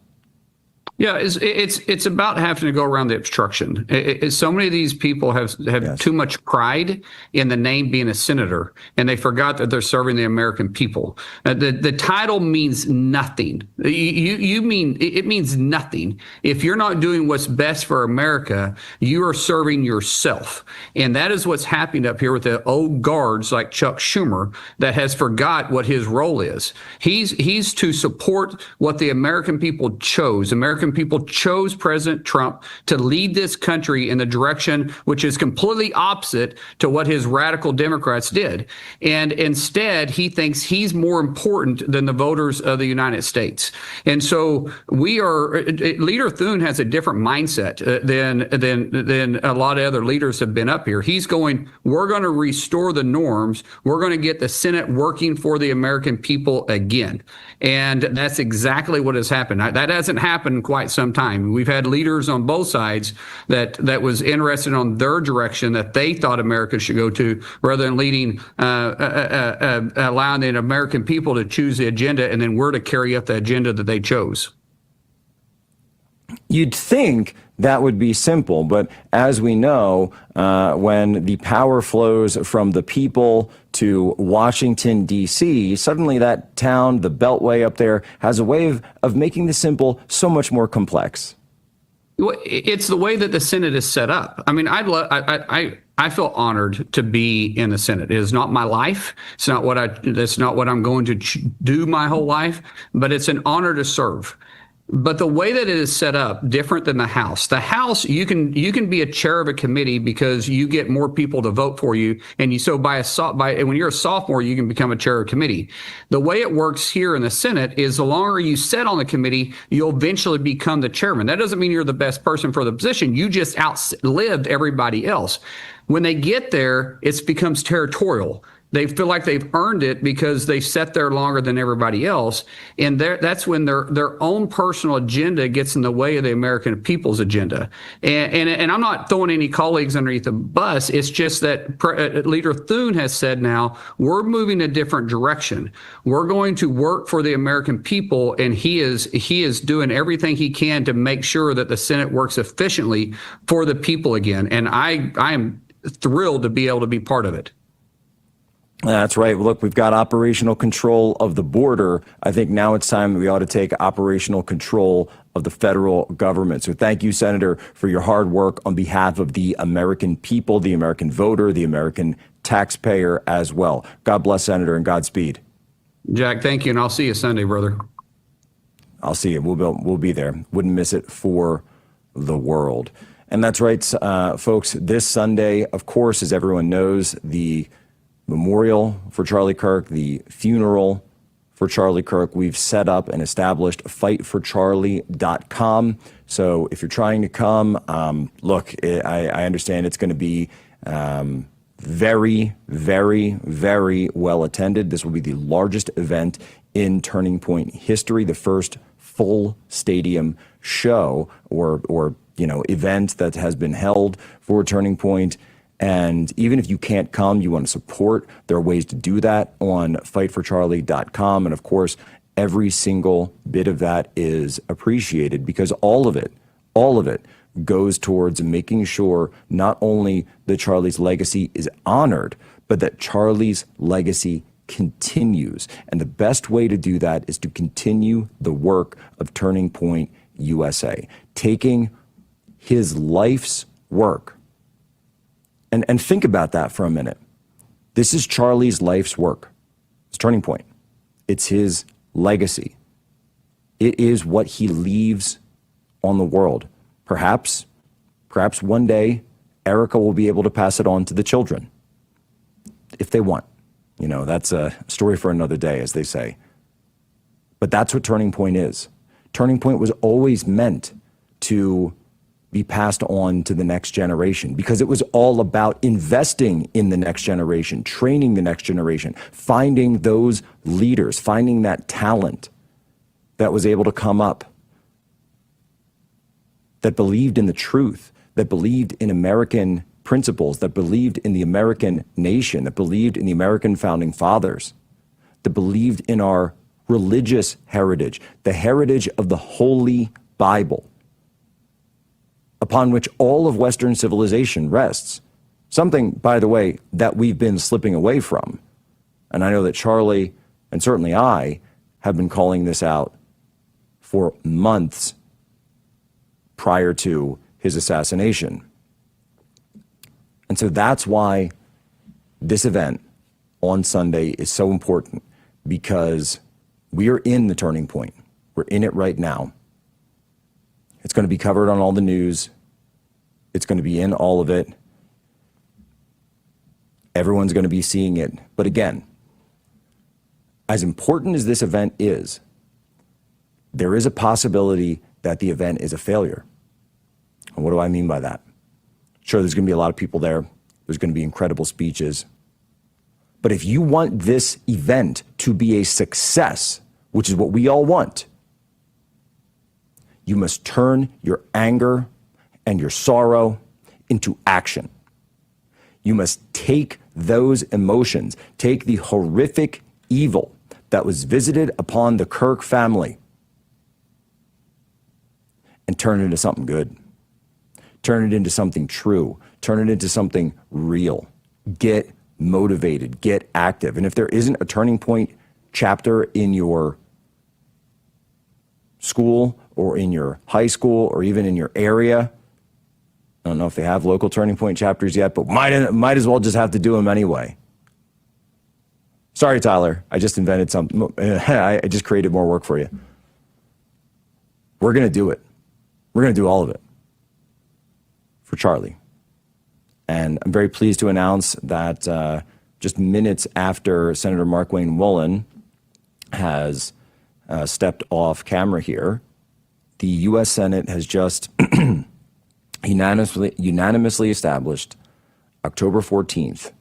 Speaker 2: Yeah, it's about having to go around the obstruction. So many of these people have yes. too much pride in the name being a senator, and they forgot that they're serving the American people. The title means nothing. It means nothing. If you're not doing what's best for America, you are serving yourself. And that is what's happening up here with the old guards like Chuck Schumer that has forgot what his role is. He's to support what the American people chose. American people chose President Trump to lead this country in the direction which is completely opposite to what his radical Democrats did. And instead, he thinks he's more important than the voters of the United States. And so Leader Thune has a different mindset than a lot of other leaders have been up here. He's going, we're going to restore the norms. We're going to get the Senate working for the American people again. And that's exactly what has happened. That hasn't happened quite some time. We've had leaders on both sides that was interested on their direction that they thought America should go to, rather than allowing the American people to choose the agenda, and then we're to carry out the agenda that they chose.
Speaker 11: You'd think that would be simple, but as we know, when the power flows from the people to Washington, D.C., suddenly that town, the Beltway up there, has a way of making the simple so much more complex.
Speaker 2: It's the way that the Senate is set up. I mean, I feel honored to be in the Senate. It is not my life. It's not what I'm going to do my whole life, but it's an honor to serve. But the way that it is set up, different than the House. The House, you can be a chair of a committee because you get more people to vote for you, and when you're a sophomore, you can become a chair of a committee. The way it works here in the Senate is the longer you sit on the committee, you'll eventually become the chairman. That doesn't mean you're the best person for the position. You just outlived everybody else. When they get there, it becomes territorial. They feel like they've earned it because they sat there longer than everybody else. And that's when their own personal agenda gets in the way of the American people's agenda. And I'm not throwing any colleagues underneath the bus. It's just that Leader Thune has said now, we're moving a different direction. We're going to work for the American people, and he is doing everything he can to make sure that the Senate works efficiently for the people again. And I am thrilled to be able to be part of it.
Speaker 11: That's right. Look, we've got operational control of the border. I think now it's time we ought to take operational control of the federal government. So thank you, Senator, for your hard work on behalf of the American people, the American voter, the American taxpayer as well. God bless, Senator, and Godspeed.
Speaker 2: Jack, thank you, and I'll see you Sunday, brother.
Speaker 11: I'll see you. We'll be there. Wouldn't miss it for the world. And that's right, folks. This Sunday, of course, as everyone knows, the memorial for Charlie Kirk, the funeral for Charlie Kirk. We've set up and established fightforcharlie.com. So if you're trying to come, look, I understand it's going to be very, very, very well attended. This will be the largest event in Turning Point history, the first full stadium show or event that has been held for Turning Point. And even if you can't come, you want to support, there are ways to do that on fightforcharlie.com. And of course, every single bit of that is appreciated because all of it goes towards making sure not only that Charlie's legacy is honored, but that Charlie's legacy continues. And the best way to do that is to continue the work of Turning Point USA, taking his life's work. And think about that for a minute. This is Charlie's life's work. It's Turning Point. It's his legacy. It is what he leaves on the world. Perhaps one day, Erica will be able to pass it on to the children, if they want. That's a story for another day, as they say. But that's what Turning Point is. Turning Point was always meant to be passed on to the next generation because it was all about investing in the next generation, training the next generation, finding those leaders, finding that talent that was able to come up, that believed in the truth, that believed in American principles, that believed in the American nation, that believed in the American founding fathers, that believed in our religious heritage, the heritage of the Holy Bible, upon which all of Western civilization rests. Something, by the way, that we've been slipping away from. And I know that Charlie, and certainly I, have been calling this out for months prior to his assassination. And so that's why this event on Sunday is so important, because we are in the turning point. We're in it right now. It's going to be covered on all the news. It's going to be in all of it. Everyone's going to be seeing it. But again, as important as this event is, there is a possibility that the event is a failure. And what do I mean by that? Sure, there's going to be a lot of people there. There's going to be incredible speeches. But if you want this event to be a success, which is what we all want, you must turn your anger and your sorrow into action. You must take those emotions, take the horrific evil that was visited upon the Kirk family, and turn it into something good. Turn it into something true. Turn it into something real. Get motivated. Get active. And if there isn't a Turning Point chapter in your school or in your high school or even in your area, I don't know if they have local Turning Point chapters yet, but might as well just have to do them anyway. Sorry, Tyler. I just invented something. I just created more work for you. We're going to do it. We're going to do all of it for Charlie. And I'm very pleased to announce that just minutes after Senator Markwayne Mullin has stepped off camera here, the U.S. Senate has just unanimously established October 14th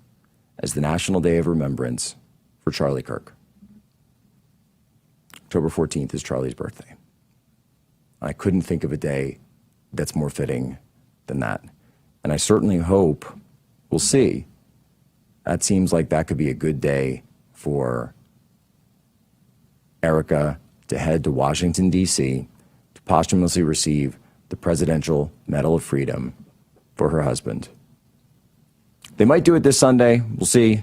Speaker 11: as the National Day of Remembrance for Charlie Kirk. October 14th is Charlie's birthday. I couldn't think of a day that's more fitting than that. And I certainly hope, we'll see, that seems like that could be a good day for Erica to head to Washington, D.C. to posthumously receive the Presidential Medal of Freedom for her husband. They might do it this Sunday. We'll see.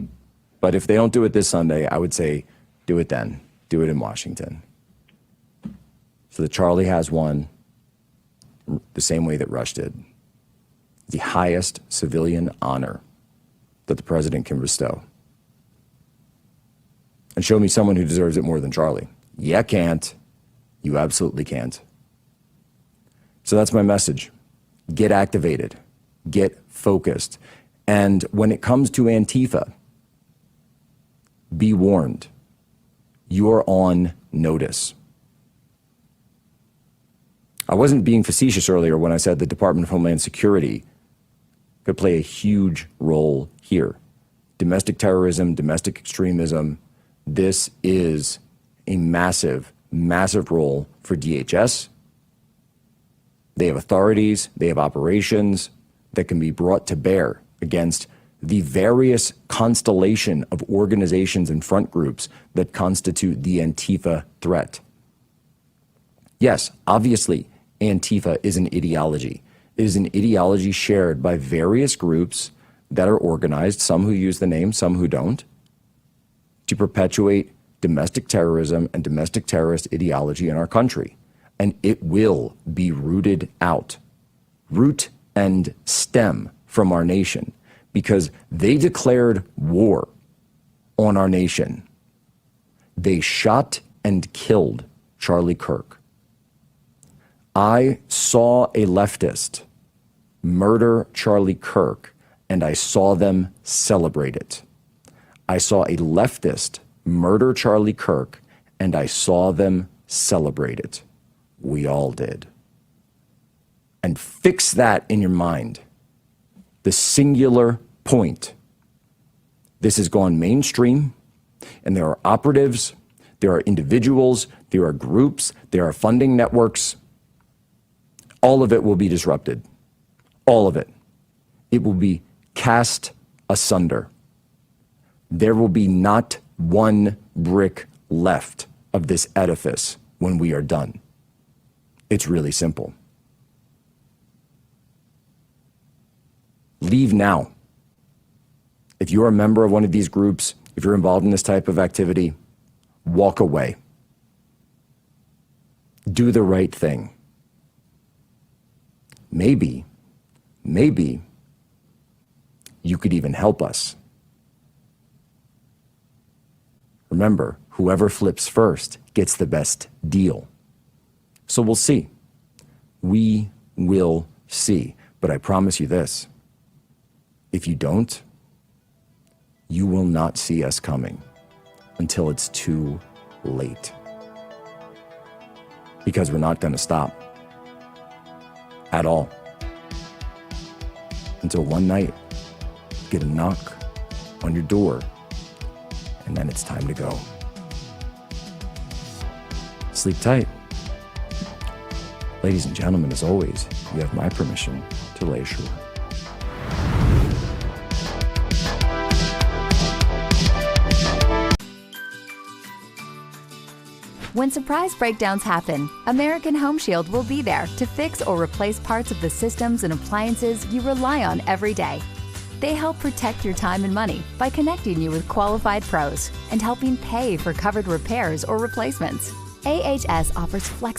Speaker 11: But if they don't do it this Sunday, I would say do it then. Do it in Washington. So that Charlie has one the same way that Rush did. The highest civilian honor that the president can bestow. And show me someone who deserves it more than Charlie. You can't. You absolutely can't. So that's my message. Get activated. Get focused. And when it comes to Antifa, be warned. You are on notice. I wasn't being facetious earlier when I said the Department of Homeland Security could play a huge role here. Domestic terrorism, domestic extremism, this is a massive, massive role for DHS. They have authorities, they have operations that can be brought to bear against the various constellation of organizations and front groups that constitute the Antifa threat. Yes, obviously, Antifa is an ideology. It is an ideology shared by various groups that are organized, some who use the name, some who don't, to perpetuate domestic terrorism and domestic terrorist ideology in our country. And it will be rooted out, root and stem from our nation, because they declared war on our nation. They shot and killed Charlie Kirk. I saw a leftist murder Charlie Kirk, and I saw them celebrate it. I saw a leftist murder Charlie Kirk, and I saw them celebrate it. We all did. And fix that in your mind. The singular point. This has gone mainstream, and there are operatives, there are individuals, there are groups, there are funding networks. All of it will be disrupted. All of it. It will be cast asunder. There will be not one brick left of this edifice when we are done. It's really simple. Leave now. If you're a member of one of these groups, if you're involved in this type of activity, walk away. Do the right thing. Maybe you could even help us. Remember, whoever flips first gets the best deal. So we'll see. We will see. But I promise you this. If you don't, you will not see us coming until it's too late. Because we're not going to stop. At all. Until one night, get a knock on your door, and then it's time to go. Sleep tight. Ladies and gentlemen, as always, you have my permission to lay ashore.
Speaker 9: When surprise breakdowns happen, American Home Shield will be there to fix or replace parts of the systems and appliances you rely on every day. They help protect your time and money by connecting you with qualified pros and helping pay for covered repairs or replacements. AHS offers flexible